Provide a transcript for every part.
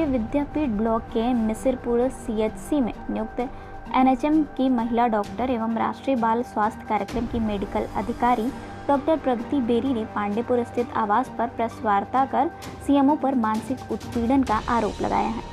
राष्ट्रीय विद्यापीठ ब्लॉक के मिसिरपुर सीएचसी में नियुक्त एनएचएम की महिला डॉक्टर एवं राष्ट्रीय बाल स्वास्थ्य कार्यक्रम की मेडिकल अधिकारी डॉक्टर प्रगति बेरी ने पांडेपुर स्थित आवास पर प्रेस वार्ता कर सीएमओ पर मानसिक उत्पीड़न का आरोप लगाया है।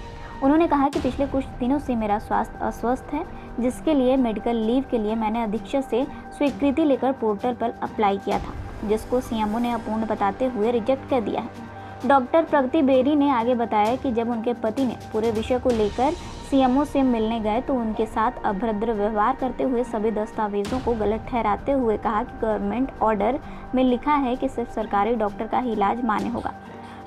उन्होंने कहा कि पिछले कुछ दिनों से मेरा स्वास्थ्य अस्वस्थ है, जिसके लिए मेडिकल लीव के लिए मैंने अधीक्षक से स्वीकृति लेकर पोर्टल पर अप्लाई किया था, जिसको सीएमओ ने अपूर्ण बताते हुए रिजेक्ट कर दिया है। डॉक्टर प्रगति बेरी ने आगे बताया कि जब उनके पति ने पूरे विषय को लेकर सीएमओ से मिलने गए तो उनके साथ अभद्र व्यवहार करते हुए सभी दस्तावेजों को गलत ठहराते हुए कहा कि गवर्नमेंट ऑर्डर में लिखा है कि सिर्फ सरकारी डॉक्टर का ही इलाज मान्य होगा।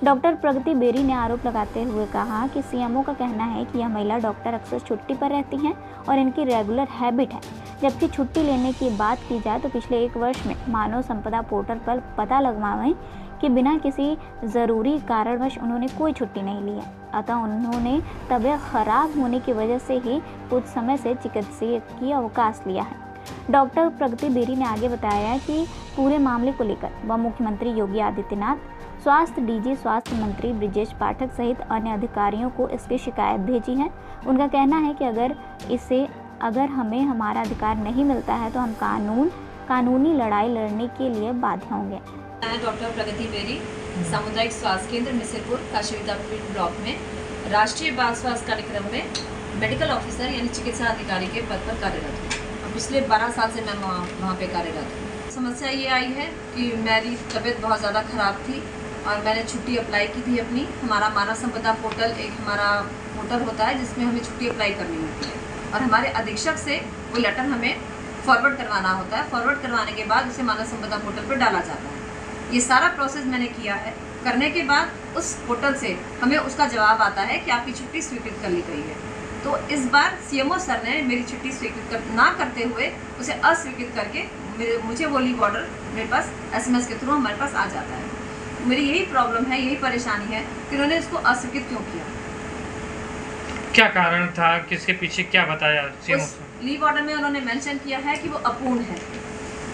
डॉक्टर प्रगति बेरी ने आरोप लगाते हुए कहा कि सीएमओ का कहना है कि यह महिला डॉक्टर अक्सर छुट्टी पर रहती हैं और इनकी रेगुलर हैबिट है, जबकि छुट्टी लेने की बात की जाए तो पिछले 1 वर्ष में मानव संपदा पोर्टल पर पता लगवाएं कि बिना किसी ज़रूरी कारणवश उन्होंने कोई छुट्टी नहीं ली है। अतः उन्होंने तबीयत खराब होने की वजह से ही कुछ समय से चिकित्सकीय अवकाश लिया है। डॉक्टर प्रगति बेरी ने आगे बताया कि पूरे मामले को लेकर वह मुख्यमंत्री योगी आदित्यनाथ, स्वास्थ्य डीजी स्वास्थ्य मंत्री ब्रिजेश पाठक सहित अन्य अधिकारियों को इसकी शिकायत भेजी है। उनका कहना है कि अगर हमें हमारा अधिकार नहीं मिलता है तो हम कानूनी लड़ाई लड़ने के लिए बाध्य होंगे। डॉक्टर प्रगति बेरी, सामुदायिक स्वास्थ्य केंद्र मिसिरपुर काशी विद्यापीठ ब्लॉक में राष्ट्रीय बाल स्वास्थ्य कार्यक्रम में मेडिकल ऑफिसर यानी चिकित्सा अधिकारी के पद पर कार्यरत हूँ। पिछले 12 साल से मैं वहाँ पे कार्यरत हूँ। समस्या ये आई है कि मेरी तबीयत बहुत ज़्यादा ख़राब थी और मैंने छुट्टी अप्लाई की थी अपनी। हमारा मानव संपदा पोर्टल एक हमारा पोर्टल होता है जिसमें हमें छुट्टी अप्लाई करनी होती है और हमारे अधीक्षक से वो लेटर हमें फॉरवर्ड करवाना होता है। फॉरवर्ड करवाने के बाद उसे मानव संपदा पोर्टल पर डाला जाता है। ये सारा प्रोसेस मैंने किया है। करने के बाद उस पोर्टल से हमें उसका जवाब आता है कि आपकी छुट्टी स्वीकृत कर ली गई है। तो इस बार सीएमओ सर ने मेरी छुट्टी स्वीकृत ना करते हुए उसे अस्वीकृत करके मुझे वो लीव ऑर्डर मेरे पास एसएमएस के थ्रू हमारे पास आ जाता है। मेरी यही प्रॉब्लम है, यही परेशानी है कि उन्होंने इसको अस्वीकृत क्यों किया। क्या कारण था, किसके पीछे क्या बताया सीएमओ? लीव ऑर्डर में उन्होंने मेंशन किया है कि वो अपूर्ण है।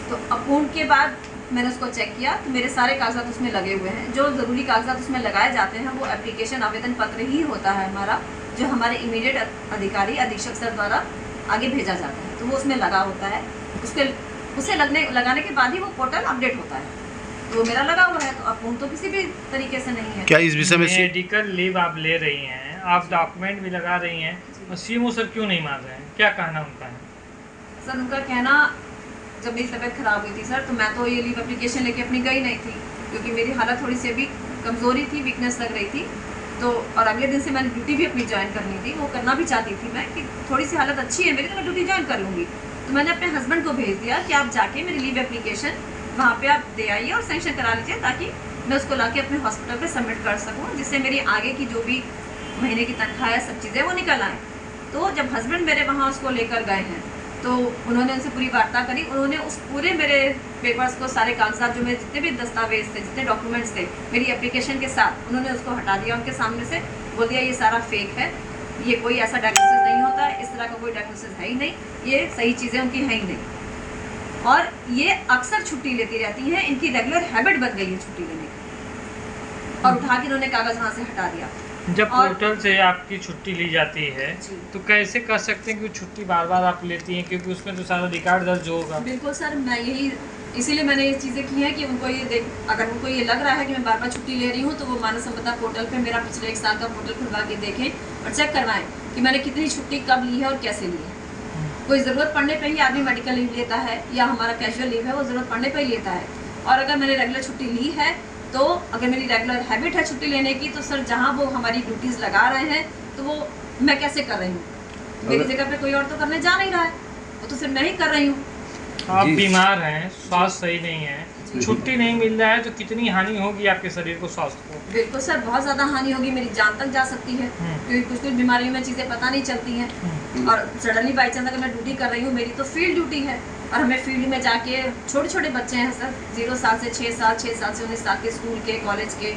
तो अपूर्ण के बाद मैंने उसको चेक किया तो मेरे सारे कागजात उसमें लगे हुए हैं। जो ज़रूरी कागजात उसमें लगाए जाते हैं वो एप्लीकेशन आवेदन पत्र ही होता है हमारा, जो हमारे इमीडिएट अधिकारी अधीक्षक सर द्वारा आगे भेजा जाता है। तो वो उसमें लगा होता है। उसे लगाने के बाद ही वो पोर्टल अपडेट होता है। तो मेरा लगा हुआ है, तो अपूर्ण तो किसी भी तरीके से नहीं है। क्या इस विषय में मेडिकल लीव आप ले रही हैं, आप डॉक्यूमेंट भी लगा रही हैं, और सीएमओ सर क्यों नहीं मान रहे हैं? क्या कहना उनका है? सर उनका कहना, जब मेरी तबीयत ख़राब हुई थी सर, तो मैं तो ये लीव एप्लीकेशन लेके अपनी गई नहीं थी क्योंकि मेरी हालत थोड़ी सी अभी कमज़ोरी थी, वीकनेस लग रही थी। तो और अगले दिन से मैंने ड्यूटी भी अपनी ज्वाइन करनी थी। वो करना भी चाहती थी मैं कि थोड़ी सी हालत अच्छी है मेरी तो मैं ड्यूटी ज्वाइन कर लूँगी। तो मैंने अपने हस्बैंड को भेज दिया कि आप जाके मेरी लीव एप्लीकेशन वहाँ पे आप दे आइए और सेंक्शन करा लीजिए, ताकि मैं उसको लाके अपने हॉस्पिटल पे सबमिट कर सकूँ, जिससे मेरी आगे की जो भी महीने की तनख्वाह है सब चीज़ें वो निकल आएँ। तो जब हस्बैंड मेरे वहाँ उसको लेकर गए हैं तो उन्होंने उनसे पूरी वार्ता करी। उन्होंने उस पूरे मेरे पेपर्स को, सारे कागजात जो मेरे जितने भी दस्तावेज थे, जितने डॉक्यूमेंट्स थे मेरी एप्लीकेशन के साथ, उन्होंने उसको हटा दिया उनके सामने से। बोल दिया ये सारा फेक है, ये कोई ऐसा डायग्नोसिस नहीं होता है, इस तरह का कोई डायग्नोसिस है ही नहीं, ये सही चीज़ें उनकी हैं ही नहीं। और ये अक्सर छुट्टी लेती रहती हैं, इनकी रेगुलर हैबिट बन गई है छुट्टी लेने की। और उठा के उन्होंने कागज़ वहाँ से हटा दिया। जब पोर्टल से आपकी छुट्टी ली जाती है तो कैसे कर सकते हैं कि छुट्टी बार बार आप लेती हैं, क्योंकि उसमें तो सारा रिकॉर्ड दर्ज होगा। बिल्कुल सर, मैं यही इसीलिए मैंने ये चीज़ें की हैं कि उनको ये अगर उनको ये लग रहा है कि मैं बार बार छुट्टी ले रही हूँ तो वो मानव संपदा पोर्टल पे मेरा पिछले 1 साल का पोर्टल खुलवा के देखें और चेक करवाएं कि मैंने कितनी छुट्टी कब ली है और कैसे ली है। कोई ज़रूरत पड़ने पर ही आदमी मेडिकल लीव लेता है या हमारा कैजुअल लीव है वो ज़रूरत पड़ने पर ही लेता है। और अगर मैंने रेगुलर छुट्टी ली है तो अगर मेरी रेगुलर हैबिट है छुट्टी लेने की, तो सर जहाँ वो हमारी ड्यूटीज़ लगा रहे हैं तो वो मैं कैसे कर रही हूँ? मेरी जगह पे कोई और तो करने जा नहीं रहा है, वो तो सिर्फ मैं ही कर रही हूँ। आप बीमार हैं, स्वास्थ्य सही नहीं है, छुट्टी नहीं मिल रहा है तो कितनी हानि होगी आपके शरीर को, स्वास्थ्य को? बिल्कुल सर, बहुत ज़्यादा हानि होगी, मेरी जान तक जा सकती है क्योंकि कुछ कुछ बीमारियों में चीज़ें पता नहीं चलती हैं। और सडनली बाई चांस अगर मैं ड्यूटी कर रही हूँ, मेरी तो फील्ड ड्यूटी है और हमें फील्ड में जाके छोटे छोटे बच्चे हैं सर, 0 साल से 6 साल, 6 साल से 19 साल के, स्कूल के, कॉलेज के,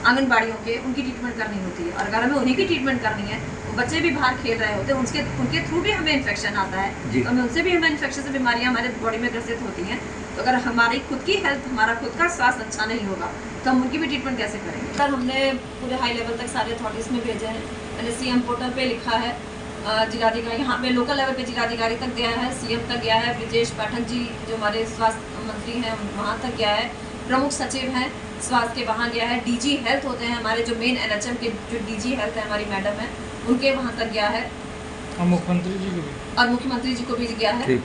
आंगनबाड़ियों के, उनकी ट्रीटमेंट करनी होती है। और अगर हमें उन्हीं की ट्रीटमेंट करनी है, वो बच्चे भी बाहर खेल रहे होते हैं, उनके थ्रू भी हमें इन्फेक्शन आता है, तो हमें उनसे भी हमें इन्फेक्शन से बीमारियाँ हमारे बॉडी में ग्रसित होती हैं। तो अगर हमारी खुद की हेल्थ, हमारा खुद का स्वास्थ्य अच्छा नहीं होगा तो हम उनकी भी ट्रीटमेंट कैसे करेंगे। सर हमने पूरे हाई लेवल तक सारे अथॉरिटीज़ में भेजे हैं, मैंने सीएम पोर्टल पे लिखा है, जिलाधिकारी यहाँ पे लोकल लेवल पे जिलाधिकारी तक गया है, सीएम तक गया है, ब्रिजेश पाठक जी जो हमारे स्वास्थ्य मंत्री हैं वहाँ तक गया है, प्रमुख सचिव हैं स्वास्थ्य के वहाँ गया है, डीजी हेल्थ होते हैं हमारे जो मेन एनएचएम के जो डीजी हेल्थ है हमारी मैडम है उनके वहाँ तक गया है, और मुख्यमंत्री जी को भी और मुख्यमंत्री जी को भी गया है।